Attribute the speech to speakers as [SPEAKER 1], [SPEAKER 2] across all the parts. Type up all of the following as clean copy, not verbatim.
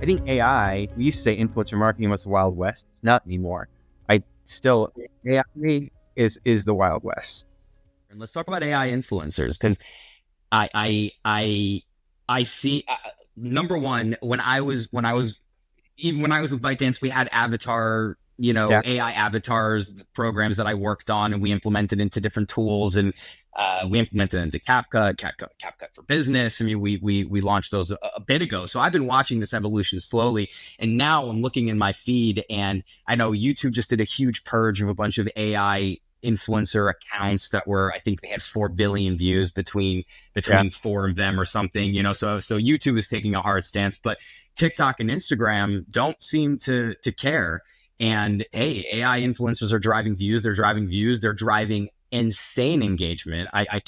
[SPEAKER 1] I think AI, we used to say influencer marketing was the Wild West. It's not anymore. AI is the Wild West.
[SPEAKER 2] And let's talk about AI influencers, because I see, number one, when I was with ByteDance, we had avatar, AI avatars programs that I worked on, and we implemented into different tools, and we implemented into CapCut for Business. I mean, we launched those a bit ago. So I've been watching this evolution slowly, and now I'm looking in my feed, and I know YouTube just did a huge purge of a bunch of AI influencer accounts that were, I think they had 4 billion views between four of them or something, so YouTube is taking a hard stance, but TikTok and Instagram don't seem to care. And hey, AI influencers are driving views. They're driving insane engagement. I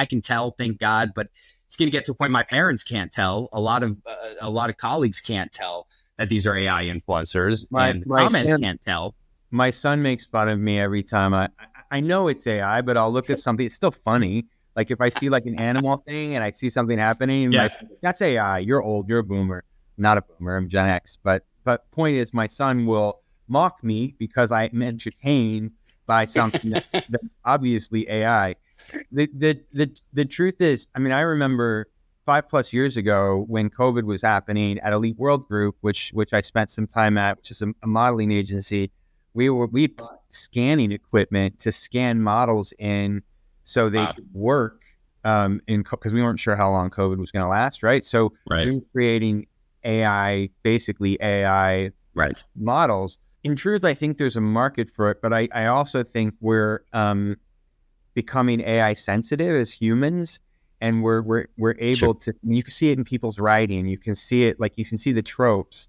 [SPEAKER 2] can tell, thank God, but it's going to get to a point my parents can't tell. A lot of colleagues can't tell that these are AI influencers, and comments can't tell.
[SPEAKER 1] My son makes fun of me every time I know it's AI, but I'll look at something. It's still funny. Like if I see like an animal thing and I see something happening, my son's like, that's AI. You're old. You're a boomer. Not a boomer. I'm Gen X. But point is, my son will mock me because I'm entertained by something that's obviously AI. The truth is, I mean, I remember 5+ years ago when COVID was happening at Elite World Group, which I spent some time at, which is a modeling agency. We bought scanning equipment to scan models in so they could work because we weren't sure how long COVID was going to last, right? So we were creating basically AI models. In truth, I think there's a market for it, but I also think we're becoming AI sensitive as humans, and we're able to. You can see it in people's writing. You can see it, like you can see the tropes.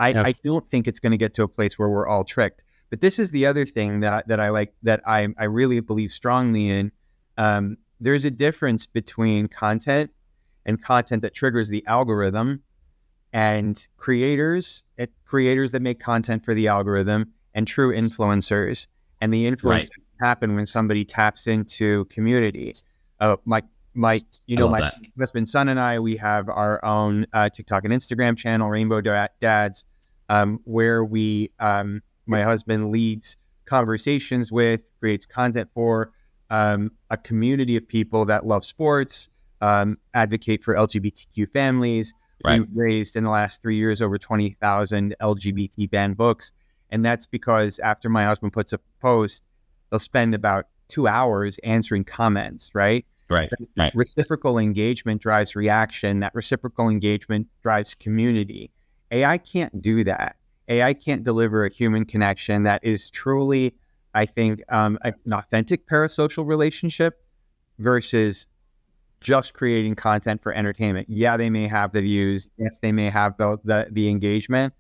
[SPEAKER 1] I don't think it's going to get to a place where we're all tricked. But this is the other thing that I like, that I really believe strongly in. There's a difference between content and content that triggers the algorithm, and creators that make content for the algorithm, and true influencers. And the influence that can happen when somebody taps into community. My husband, son, and I, we have our own TikTok and Instagram channel, Rainbow Dads, where my husband leads conversations with, creates content for a community of people that love sports, advocate for LGBTQ families. We've raised in the last 3 years over 20,000 LGBT banned books. And that's because after my husband puts a post, they'll spend about 2 hours answering comments, right?
[SPEAKER 2] Right.
[SPEAKER 1] Reciprocal engagement drives reaction. That reciprocal engagement drives community. AI can't do that. AI can't deliver a human connection that is truly, I think, an authentic parasocial relationship versus just creating content for entertainment. Yeah, they may have the views. Yes, they may have the engagement,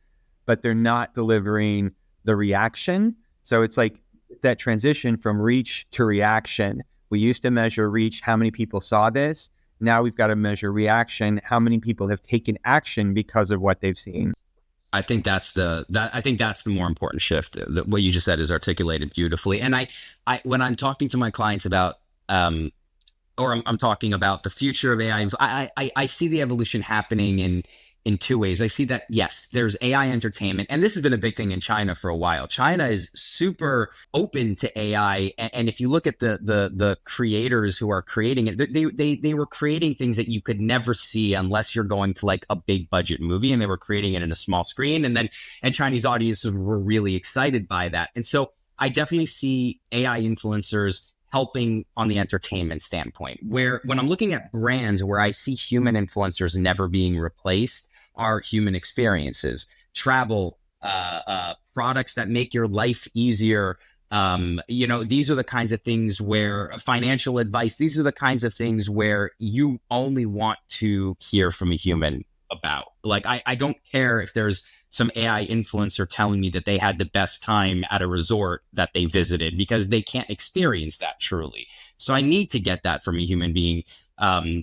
[SPEAKER 1] but they're not delivering the reaction. So it's like that transition from reach to reaction. We used to measure reach, how many people saw this. Now we've got to measure reaction, how many people have taken action because of what they've seen.
[SPEAKER 2] I think that's the more important shift. What you just said is articulated beautifully. And I when I'm talking to my clients about I'm talking about the future of AI, I see the evolution happening in two ways. I see that, yes, there's AI entertainment, and this has been a big thing in China for a while. China is super open to AI, and if you look at the creators who are creating it, they were creating things that you could never see unless you're going to like a big budget movie, and they were creating it in a small screen, and Chinese audiences were really excited by that. And so I definitely see AI influencers helping on the entertainment standpoint, where when I'm looking at brands where I see human influencers never being replaced are human experiences, travel, products that make your life easier. These are the kinds of things where financial advice, these are the kinds of things where you only want to hear from a human about. Like, I don't care if there's some AI influencer telling me that they had the best time at a resort that they visited, because they can't experience that truly. So I need to get that from a human being,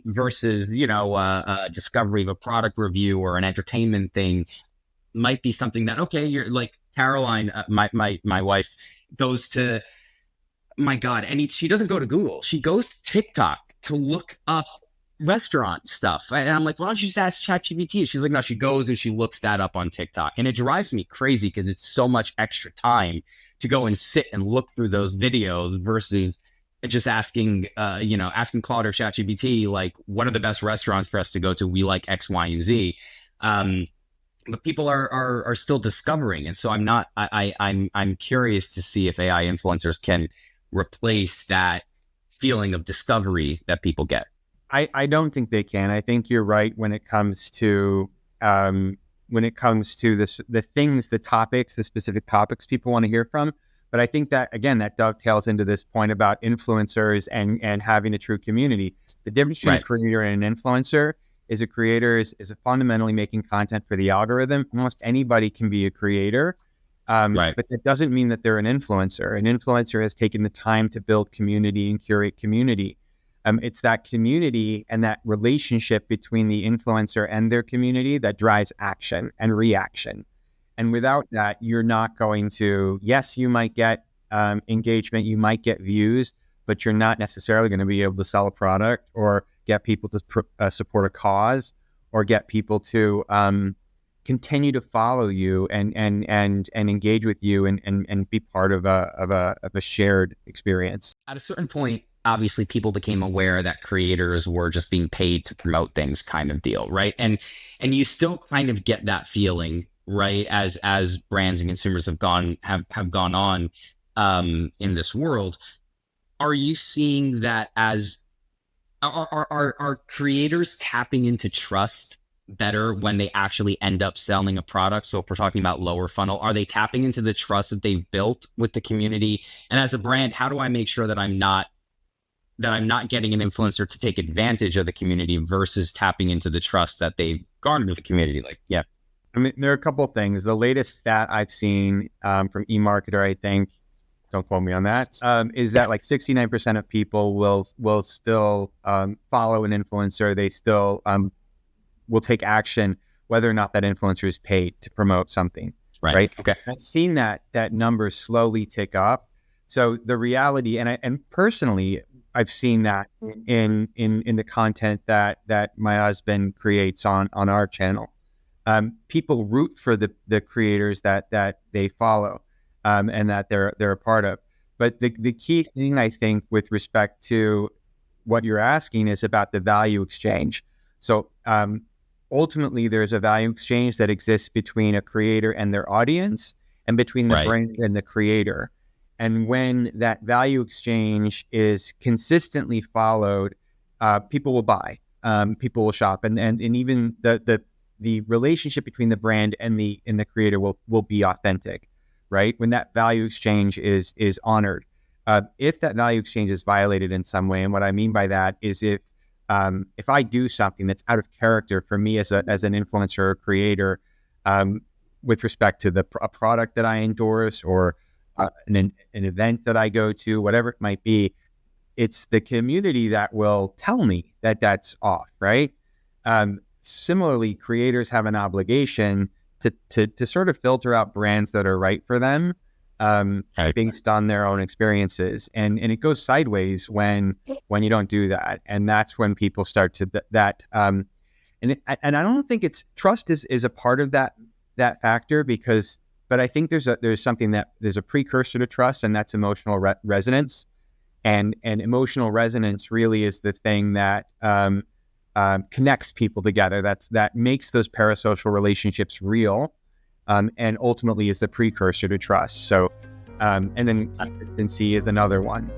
[SPEAKER 2] versus, a discovery of a product review or an entertainment thing might be something that, okay, you're like Caroline, my wife goes to, my God, and she doesn't go to Google. She goes to TikTok to look up restaurant stuff. And I'm like, why don't you just ask ChatGPT? She's like, no, she goes and she looks that up on TikTok. And it drives me crazy because it's so much extra time to go and sit and look through those videos versus just asking, asking Claude or ChatGPT, like, what are the best restaurants for us to go to? We like X, Y, and Z. But people are still discovering. And so I'm curious to see if AI influencers can replace that feeling of discovery that people get.
[SPEAKER 1] I don't think they can. I think you're right when it comes to this, the things, the topics, the specific topics people want to hear from. But I think that, again, that dovetails into this point about influencers and having a true community. The difference between a creator and an influencer is a creator is fundamentally making content for the algorithm. Almost anybody can be a creator, but that doesn't mean that they're an influencer. An influencer has taken the time to build community and curate community. It's that community and that relationship between the influencer and their community that drives action and reaction. And without that, you're not going to, yes, you might get engagement, you might get views, but you're not necessarily going to be able to sell a product or get people to support a cause or get people to continue to follow you and engage with you and be part of a shared experience.
[SPEAKER 2] At a certain point, obviously people became aware that creators were just being paid to promote things kind of deal, right? And you still kind of get that feeling, right? As brands and consumers have gone on in this world. Are you seeing that as are creators tapping into trust better when they actually end up selling a product? So if we're talking about lower funnel, are they tapping into the trust that they've built with the community? And as a brand, how do I make sure that I'm not getting an influencer to take advantage of the community versus tapping into the trust that they've garnered with the community?
[SPEAKER 1] I mean, there are a couple of things. The latest stat I've seen from eMarketer, I think, don't quote me on that, is that like 69% of people will still follow an influencer. They still will take action whether or not that influencer is paid to promote something. Right.
[SPEAKER 2] Okay.
[SPEAKER 1] I've seen that number slowly tick up. So the reality, and personally, I've seen that in the content that my husband creates on our channel. People root for the creators that they follow and that they're a part of. But the key thing, I think, with respect to what you're asking is about the value exchange. So ultimately, there's a value exchange that exists between a creator and their audience and between the brand and the creator. And when that value exchange is consistently followed, people will buy, people will shop, and even the relationship between the brand and the creator will be authentic, right? When that value exchange is honored. If that value exchange is violated in some way, and what I mean by that is if I do something that's out of character for me as an influencer or creator, with respect to a product that I endorse or an event that I go to, whatever it might be, it's the community that will tell me that that's off, right? Similarly, creators have an obligation to sort of filter out brands that are right for them, based on their own experiences, and it goes sideways when you don't do that, and that's when people start to and I don't think it's trust is a part of that factor but I think there's something there's a precursor to trust, and that's emotional resonance, and emotional resonance really is the thing that connects people together. That makes those parasocial relationships real, and ultimately is the precursor to trust. So, and then consistency is another one.